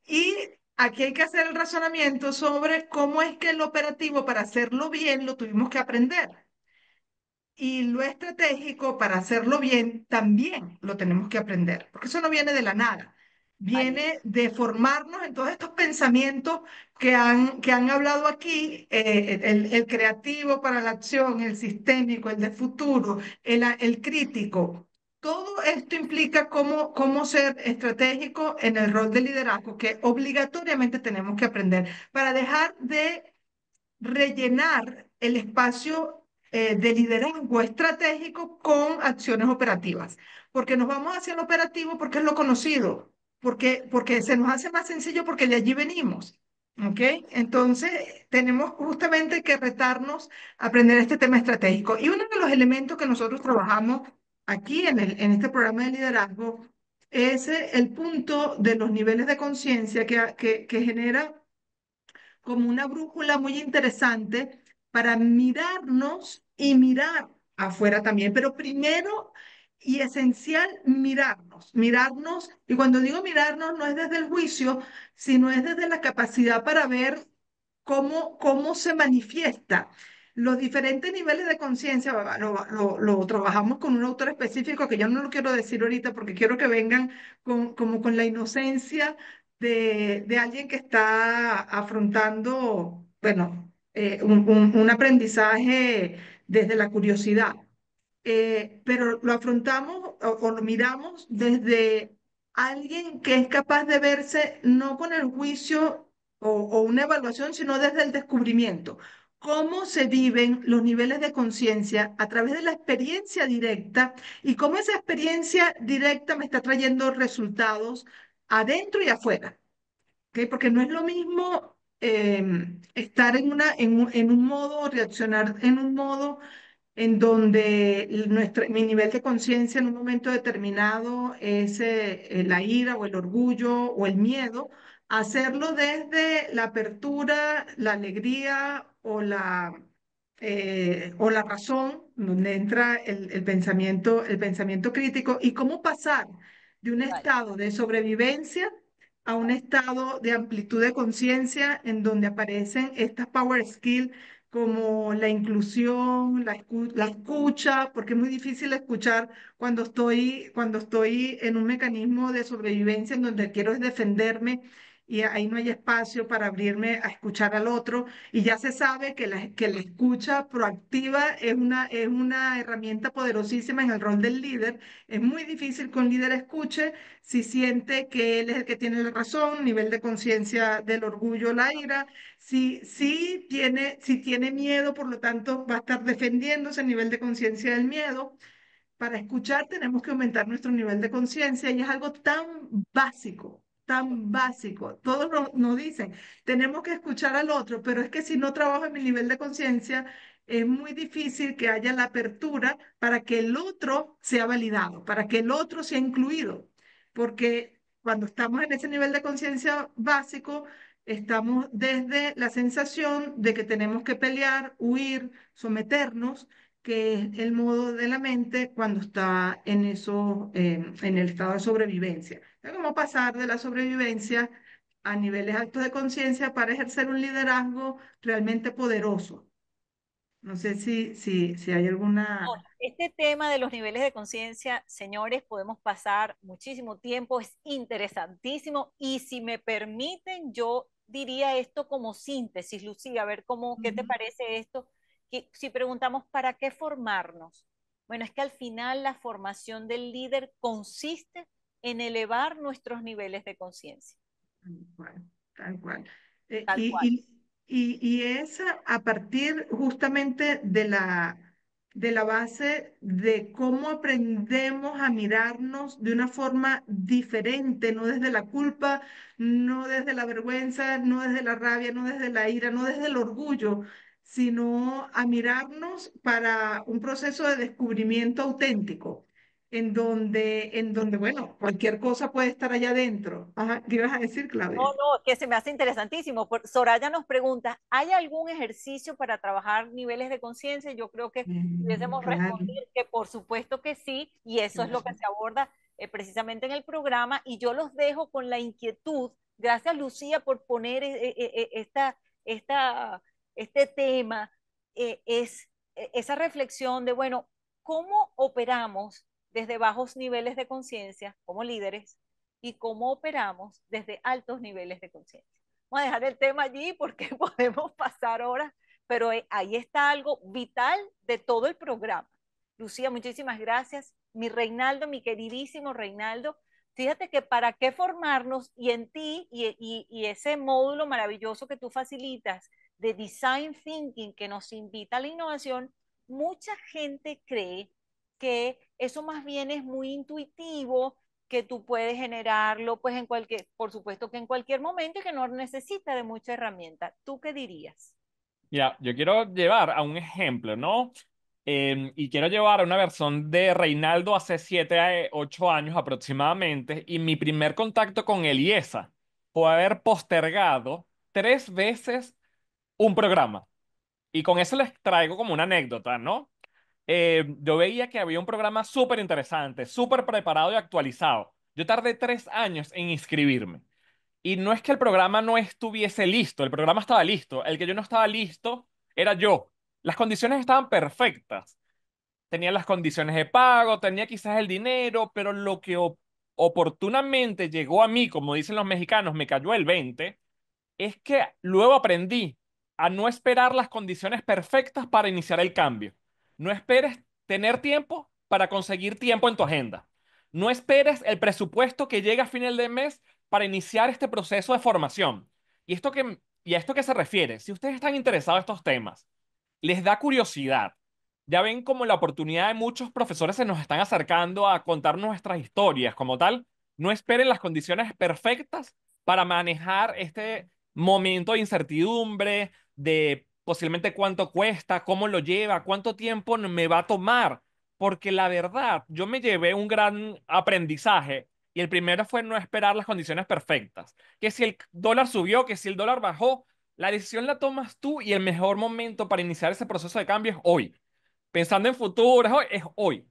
Y aquí hay que hacer el razonamiento sobre cómo es que el operativo, para hacerlo bien, lo tuvimos que aprender. Y lo estratégico, para hacerlo bien, también lo tenemos que aprender, porque eso no viene de la nada. Vale. Viene de formarnos en todos estos pensamientos que han hablado aquí, el creativo para la acción, el sistémico, el de futuro, el crítico. Todo esto implica cómo ser estratégico en el rol de liderazgo, que obligatoriamente tenemos que aprender para dejar de rellenar el espacio de liderazgo estratégico con acciones operativas, porque nos vamos hacia lo operativo porque es lo conocido, porque se nos hace más sencillo porque de allí venimos. ¿Ok? Entonces, tenemos justamente que retarnos a aprender este tema estratégico. Y uno de los elementos que nosotros trabajamos aquí en este programa de liderazgo es el punto de los niveles de conciencia que genera como una brújula muy interesante para mirarnos y mirar afuera también, pero primero y esencial mirarnos, y cuando digo mirarnos no es desde el juicio, sino es desde la capacidad para ver cómo se manifiesta. Los diferentes niveles de conciencia lo trabajamos con un autor específico que yo no lo quiero decir ahorita porque quiero que vengan como con la inocencia de alguien que está afrontando, bueno, un aprendizaje desde la curiosidad. Pero lo afrontamos o lo miramos desde alguien que es capaz de verse no con el juicio o una evaluación, sino desde el descubrimiento. Cómo se viven los niveles de conciencia a través de la experiencia directa y cómo esa experiencia directa me está trayendo resultados adentro y afuera. ¿Ok? Porque no es lo mismo estar en un modo, reaccionar en un modo en donde mi nivel de conciencia en un momento determinado es la ira o el orgullo o el miedo, hacerlo desde la apertura, la alegría o la razón, donde entra el pensamiento crítico, y cómo pasar de un Vale. estado de sobrevivencia a un estado de amplitud de conciencia en donde aparecen estas power skills como la inclusión, la escucha, porque es muy difícil escuchar cuando estoy en un mecanismo de sobrevivencia en donde quiero es defenderme y ahí no hay espacio para abrirme a escuchar al otro. Y ya se sabe que la escucha proactiva es una herramienta poderosísima en el rol del líder. Es muy difícil que un líder escuche si siente que él es el que tiene la razón, nivel de conciencia del orgullo, la ira. Si tiene miedo, por lo tanto, va a estar defendiéndose a nivel de conciencia del miedo. Para escuchar tenemos que aumentar nuestro nivel de conciencia y es algo tan básico, tan básico. Todos nos dicen, tenemos que escuchar al otro, pero es que si no trabajo en mi nivel de conciencia, es muy difícil que haya la apertura para que el otro sea validado, para que el otro sea incluido, porque cuando estamos en ese nivel de conciencia básico, estamos desde la sensación de que tenemos que pelear, huir, someternos, que es el modo de la mente cuando está en eso, en el estado de sobrevivencia. Es como pasar de la sobrevivencia a niveles altos de conciencia para ejercer un liderazgo realmente poderoso. No sé si hay alguna... Este tema de los niveles de conciencia, señores, podemos pasar muchísimo tiempo, es interesantísimo y si me permiten, yo diría esto como síntesis, Lucía, a ver cómo, qué te Ujú. parece esto, que si preguntamos para qué formarnos. Bueno, es que al final la formación del líder consiste en elevar nuestros niveles de conciencia, Tal cual, tal cual. Eh, tal cual. y, y es a partir justamente de la base de cómo aprendemos a mirarnos de una forma diferente, no desde la culpa, no desde la vergüenza, no desde la rabia, no desde la ira, no desde el orgullo, sino a mirarnos para un proceso de descubrimiento auténtico en donde, bueno, cualquier cosa puede estar allá adentro. Ajá, ¿qué ibas a decir, No, Claudia? no, que se me hace interesantísimo. Soraya nos pregunta, ¿hay algún ejercicio para trabajar niveles de conciencia? Yo creo que pudiésemos Claro, responder que por supuesto que sí, y eso es lo que claro. se aborda precisamente en el programa, y yo los dejo con la inquietud. Gracias, Lucía, por poner esta, este tema, esa reflexión de, bueno, ¿cómo operamos desde bajos niveles de conciencia como líderes? Y cómo operamos desde altos niveles de conciencia. Vamos a dejar el tema allí porque podemos pasar horas, pero ahí está algo vital de todo el programa. Lucía, muchísimas gracias. Mi Reinaldo, mi queridísimo Reinaldo, fíjate que para qué formarnos y en ti y ese módulo maravilloso que tú facilitas de Design Thinking que nos invita a la innovación, mucha gente cree que eso más bien es muy intuitivo, que tú puedes generarlo, pues en cualquier, por supuesto que en cualquier momento y que no necesita de mucha herramienta. ¿Tú qué dirías? Ya, yo quiero llevar a un ejemplo, ¿no? Y quiero llevar a una versión de Reinaldo hace 8 años aproximadamente, y mi primer contacto con Eliesa fue haber postergado 3 veces un programa. Y con eso les traigo como una anécdota, ¿no? Yo veía que había un programa súper interesante, súper preparado y actualizado. Yo tardé 3 años en inscribirme. Y no es que el programa no estuviese listo, el programa estaba listo. El que yo no estaba listo era yo. Las condiciones estaban perfectas. Tenía las condiciones de pago, tenía quizás el dinero, pero lo que oportunamente llegó a mí, como dicen los mexicanos, me cayó el 20, es que luego aprendí a no esperar las condiciones perfectas para iniciar el cambio. No esperes tener tiempo para conseguir tiempo en tu agenda. No esperes el presupuesto que llegue a final de mes para iniciar este proceso de formación. ¿Y a esto qué se refiere? Si ustedes están interesados en estos temas, les da curiosidad. Ya ven como la oportunidad de muchos profesores se nos están acercando a contar nuestras historias como tal. No esperen las condiciones perfectas para manejar este momento de incertidumbre, de posiblemente cuánto cuesta, cómo lo lleva, cuánto tiempo me va a tomar. Porque la verdad, yo me llevé un gran aprendizaje y el primero fue no esperar las condiciones perfectas. Que si el dólar subió, que si el dólar bajó, la decisión la tomas tú y el mejor momento para iniciar ese proceso de cambio es hoy. Pensando en futuro, es hoy.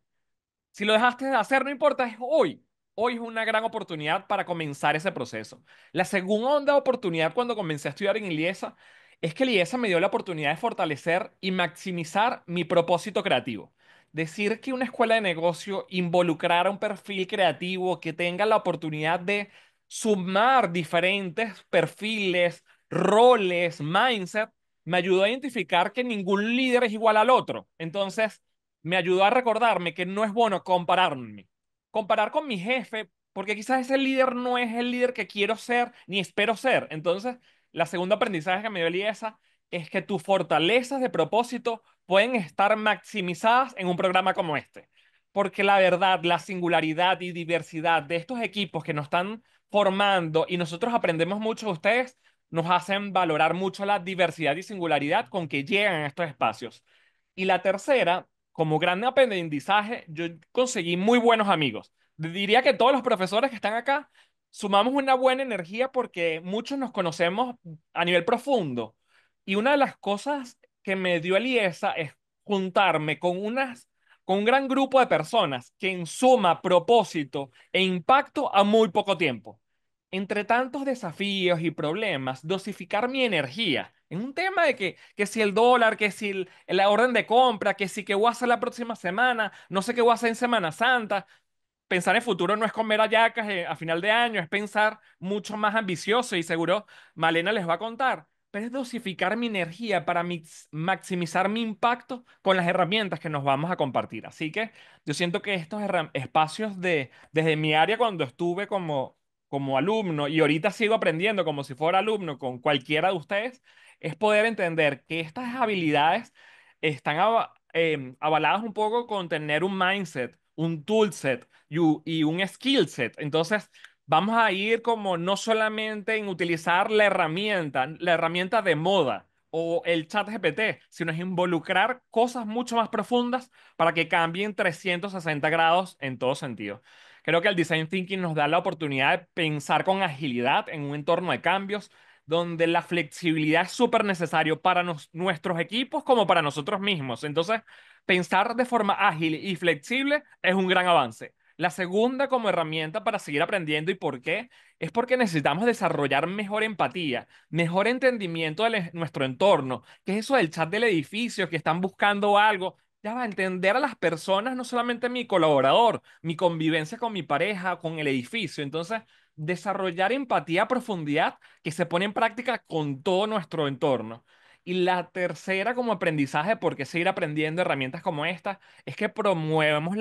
Si lo dejaste de hacer, no importa, es hoy. Hoy es una gran oportunidad para comenzar ese proceso. La segunda oportunidad cuando comencé a estudiar en ILIESA es que ILIESA me dio la oportunidad de fortalecer y maximizar mi propósito creativo. Decir que una escuela de negocio involucrara un perfil creativo que tenga la oportunidad de sumar diferentes perfiles, roles, mindset, me ayudó a identificar que ningún líder es igual al otro. Entonces, me ayudó a recordarme que no es bueno compararme. Comparar con mi jefe, porque quizás ese líder no es el líder que quiero ser ni espero ser. Entonces, la segunda aprendizaje que me dio Eliesa es que tus fortalezas de propósito pueden estar maximizadas en un programa como este. Porque la verdad, la singularidad y diversidad de estos equipos que nos están formando y nosotros aprendemos mucho de ustedes, nos hacen valorar mucho la diversidad y singularidad con que llegan a estos espacios. Y la tercera, como gran aprendizaje, yo conseguí muy buenos amigos. Diría que todos los profesores que están acá sumamos una buena energía porque muchos nos conocemos a nivel profundo. Y una de las cosas que me dio el IESA es juntarme con un gran grupo de personas que en suma propósito e impacto a muy poco tiempo. Entre tantos desafíos y problemas, dosificar mi energía en un tema de que si el dólar, que si la orden de compra, que si qué voy a hacer la próxima semana, no sé qué voy a hacer en Semana Santa. Pensar en futuro no es comer hallacas a final de año, es pensar mucho más ambicioso y seguro Malena les va a contar. Pero es dosificar mi energía para maximizar mi impacto con las herramientas que nos vamos a compartir. Así que yo siento que estos espacios desde mi área cuando estuve como alumno y ahorita sigo aprendiendo como si fuera alumno con cualquiera de ustedes, es poder entender que estas habilidades están avaladas un poco con tener un mindset, un toolset y un skill set. Entonces, vamos a ir como no solamente en utilizar la herramienta de moda o el chat GPT, sino es involucrar cosas mucho más profundas para que cambien 360 grados en todo sentido. Creo que el design thinking nos da la oportunidad de pensar con agilidad en un entorno de cambios donde la flexibilidad es súper necesario para nuestros equipos como para nosotros mismos. Entonces, pensar de forma ágil y flexible es un gran avance. La segunda como herramienta para seguir aprendiendo y por qué es porque necesitamos desarrollar mejor empatía, mejor entendimiento de nuestro entorno, que es eso del chat del edificio, que están buscando algo. Ya va a entender a las personas, no solamente mi colaborador, mi convivencia con mi pareja, con el edificio. Entonces, desarrollar empatía a profundidad que se pone en práctica con todo nuestro entorno. Y la tercera como aprendizaje, porque seguir aprendiendo herramientas como esta, es que promovemos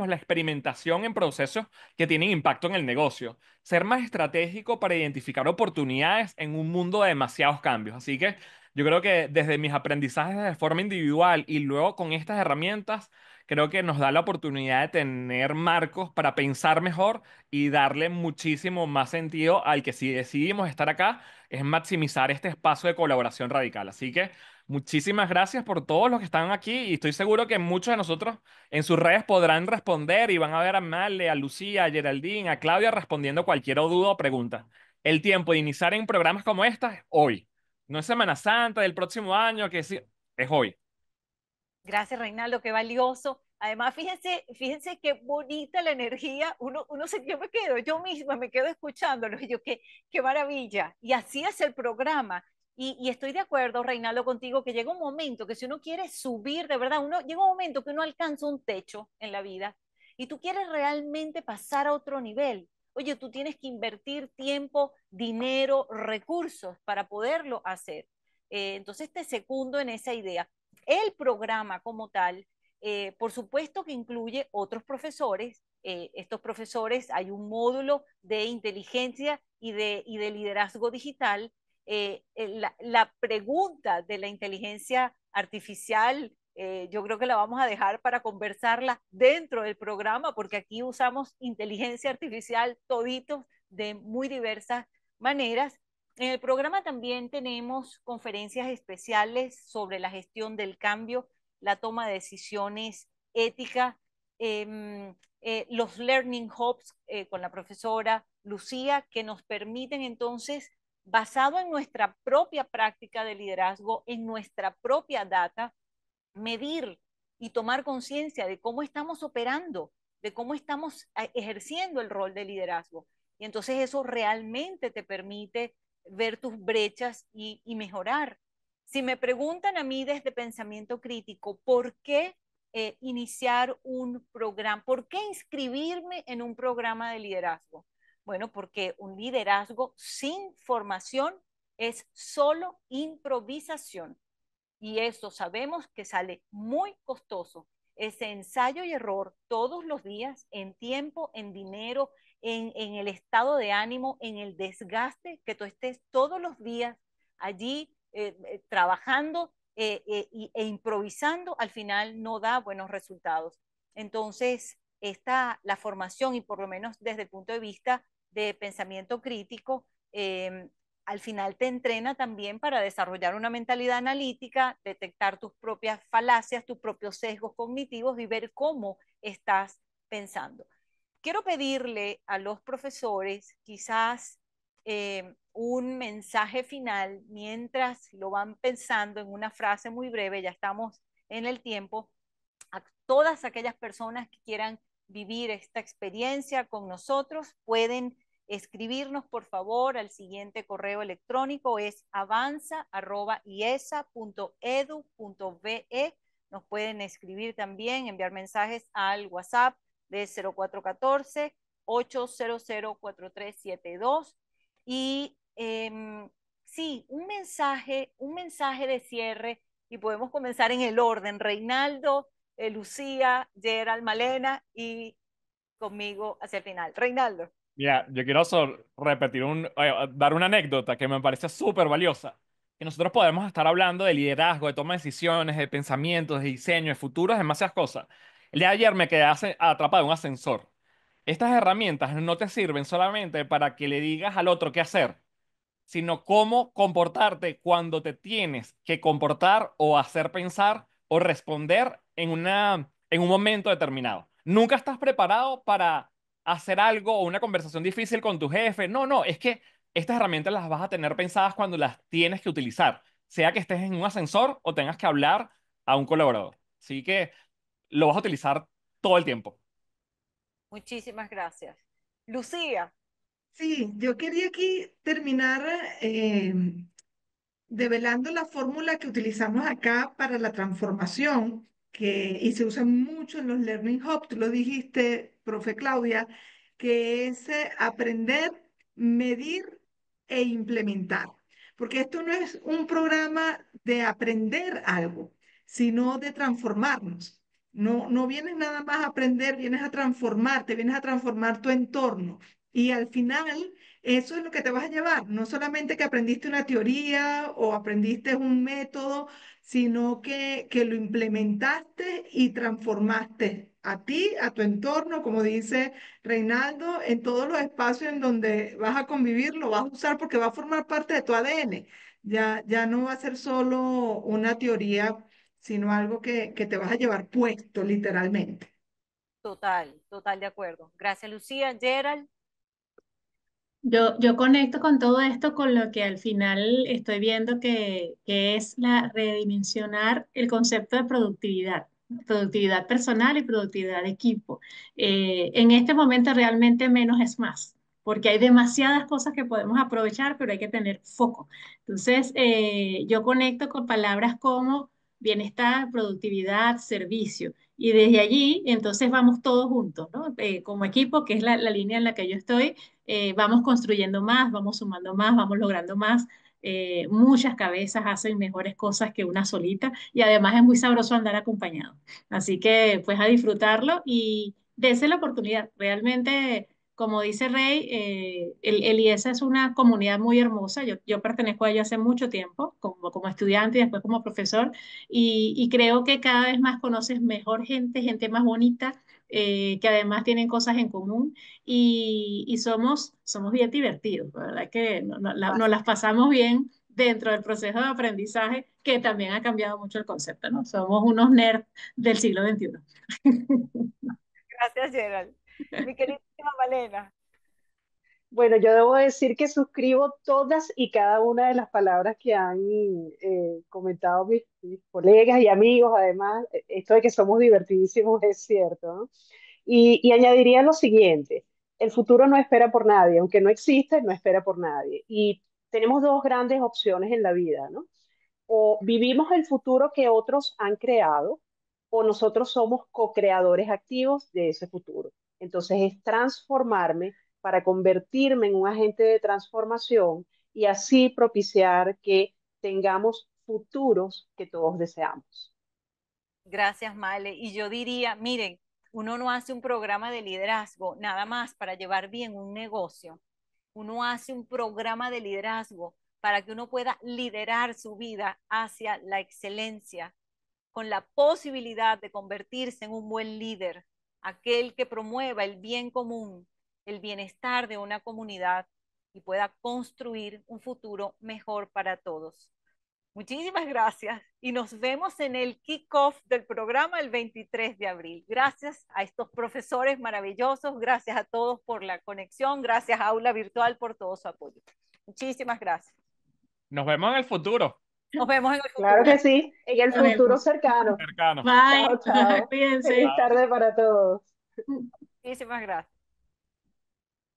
la experimentación en procesos que tienen impacto en el negocio. Ser más estratégico para identificar oportunidades en un mundo de demasiados cambios. Así que yo creo que desde mis aprendizajes de forma individual y luego con estas herramientas, creo que nos da la oportunidad de tener marcos para pensar mejor y darle muchísimo más sentido al que si decidimos estar acá, es maximizar este espacio de colaboración radical. Así que muchísimas gracias por todos los que están aquí y estoy seguro que muchos de nosotros en sus redes podrán responder y van a ver a Male, a Lucía, a Geraldine, a Claudia respondiendo cualquier duda o pregunta. El tiempo de iniciar en programas como esta es hoy. No es Semana Santa del próximo año, que sí, es hoy. Gracias, Reinaldo, qué valioso. Además, fíjense qué bonita la energía. Yo me quedo, yo misma me quedo escuchándolo. Y yo, qué maravilla. Y así es el programa. Y estoy de acuerdo, Reinaldo, contigo, que llega un momento que si uno quiere subir, de verdad, llega un momento que uno alcanza un techo en la vida y tú quieres realmente pasar a otro nivel. Oye, tú tienes que invertir tiempo, dinero, recursos para poderlo hacer. Entonces te secundo en esa idea. El programa como tal, por supuesto que incluye otros profesores. Estos profesores, hay un módulo de inteligencia y de liderazgo digital. La pregunta de la inteligencia artificial, yo creo que la vamos a dejar para conversarla dentro del programa, porque aquí usamos inteligencia artificial toditos de muy diversas maneras. En el programa también tenemos conferencias especiales sobre la gestión del cambio, la toma de decisiones éticas, los Learning Hubs con la profesora Lucía, que nos permiten entonces, basado en nuestra propia práctica de liderazgo, en nuestra propia data, medir y tomar conciencia de cómo estamos operando, de cómo estamos ejerciendo el rol de liderazgo. Y entonces eso realmente te permite ver tus brechas y mejorar. Si me preguntan a mí desde pensamiento crítico, ¿por qué iniciar un programa? ¿Por qué inscribirme en un programa de liderazgo? Bueno, porque un liderazgo sin formación es solo improvisación. Y eso sabemos que sale muy costoso. Ese ensayo y error todos los días, en tiempo, en dinero, en el estado de ánimo, en el desgaste, que tú estés todos los días allí trabajando e improvisando, al final no da buenos resultados. Entonces, la formación, y por lo menos desde el punto de vista de pensamiento crítico, al final te entrena también para desarrollar una mentalidad analítica, detectar tus propias falacias, tus propios sesgos cognitivos y ver cómo estás pensando. quiero pedirle a los profesores quizás un mensaje final mientras lo van pensando en una frase muy breve, ya estamos en el tiempo, a todas aquellas personas que quieran vivir esta experiencia con nosotros, pueden escribirnos por favor al siguiente correo electrónico, es avanza@iesa.edu.be. Nos pueden escribir también, enviar mensajes al WhatsApp de 0414-800-4372. Y sí, un mensaje de cierre y podemos comenzar en el orden. Reinaldo, Lucía, Gerald, Malena y conmigo hacia el final. Reinaldo. Mira, yo quiero repetir dar una anécdota que me parece súper valiosa. Que nosotros podemos estar hablando de liderazgo, de toma de decisiones, de pensamientos, de diseño, de futuros, de demasiadas cosas. El día de ayer me quedé atrapado en un ascensor. Estas herramientas no te sirven solamente para que le digas al otro qué hacer, sino cómo comportarte cuando te tienes que comportar o hacer pensar o responder en un momento determinado. Nunca estás preparado para hacer algo o una conversación difícil con tu jefe. No, no, es que estas herramientas las vas a tener pensadas cuando las tienes que utilizar, sea que estés en un ascensor o tengas que hablar a un colaborador. Así que lo vas a utilizar todo el tiempo. Muchísimas gracias. Lucía. Sí, yo quería aquí terminar develando la fórmula que utilizamos acá para la transformación, y se usa mucho en los Learning Hub, tú lo dijiste, profe Claudia, que es aprender, medir e implementar. Porque esto no es un programa de aprender algo, sino de transformarnos. No, no vienes nada más a aprender, vienes a transformarte, vienes a transformar tu entorno. Y al final eso es lo que te vas a llevar, no solamente que aprendiste una teoría o aprendiste un método, sino que lo implementaste y transformaste a ti, a tu entorno, como dice Reinaldo, en todos los espacios en donde vas a convivir, lo vas a usar porque va a formar parte de tu ADN. Ya no va a ser solo una teoría, sino algo que te vas a llevar puesto literalmente. Total, total de acuerdo. Gracias, Lucía. Gerald. Yo conecto con todo esto con lo que al final estoy viendo que es la redimensionar el concepto de productividad, ¿no? Productividad personal y productividad de equipo. En este momento realmente menos es más, porque hay demasiadas cosas que podemos aprovechar, pero hay que tener foco. Entonces, yo conecto con palabras como bienestar, productividad, servicio. Y desde allí, entonces vamos todos juntos, ¿no? Como equipo, que es la línea en la que yo estoy, vamos construyendo más, vamos sumando más, vamos logrando más. Muchas cabezas hacen mejores cosas que una solita y además es muy sabroso andar acompañado. Así que pues a disfrutarlo y dése la oportunidad. Realmente, como dice Rey, el IESA es una comunidad muy hermosa. Yo pertenezco a ella hace mucho tiempo, como estudiante y después como profesor, y creo que cada vez más conoces mejor gente, gente más bonita, que además tienen cosas en común y somos bien divertidos, la ¿verdad? Que nos las pasamos bien dentro del proceso de aprendizaje, que también ha cambiado mucho el concepto, ¿no? Somos unos nerds del siglo XXI. Gracias, Gerald. Mi queridísima Malena. Bueno, yo debo decir que suscribo todas y cada una de las palabras que han comentado mis colegas y amigos. Además, esto de que somos divertidísimos es cierto, ¿no? Y añadiría lo siguiente, el futuro no espera por nadie, aunque no existe, no espera por nadie. Y tenemos dos grandes opciones en la vida, ¿no? O vivimos el futuro que otros han creado, o nosotros somos co-creadores activos de ese futuro. Entonces es transformarme para convertirme en un agente de transformación y así propiciar que tengamos futuros que todos deseamos. Gracias, Male. Y yo diría, miren, uno no hace un programa de liderazgo nada más para llevar bien un negocio. Uno hace un programa de liderazgo para que uno pueda liderar su vida hacia la excelencia, con la posibilidad de convertirse en un buen líder, aquel que promueva el bien común, el bienestar de una comunidad y pueda construir un futuro mejor para todos. Muchísimas gracias y nos vemos en el kickoff del programa el 23 de abril. Gracias a estos profesores maravillosos, gracias a todos por la conexión, gracias a Aula Virtual por todo su apoyo. Muchísimas gracias. Nos vemos en el futuro Nos vemos en el futuro. Claro que sí, en el Con el- futuro cercano. cercano. Bye, Chao, chao. cuídense. Feliz tarde para todos. Muchísimas gracias.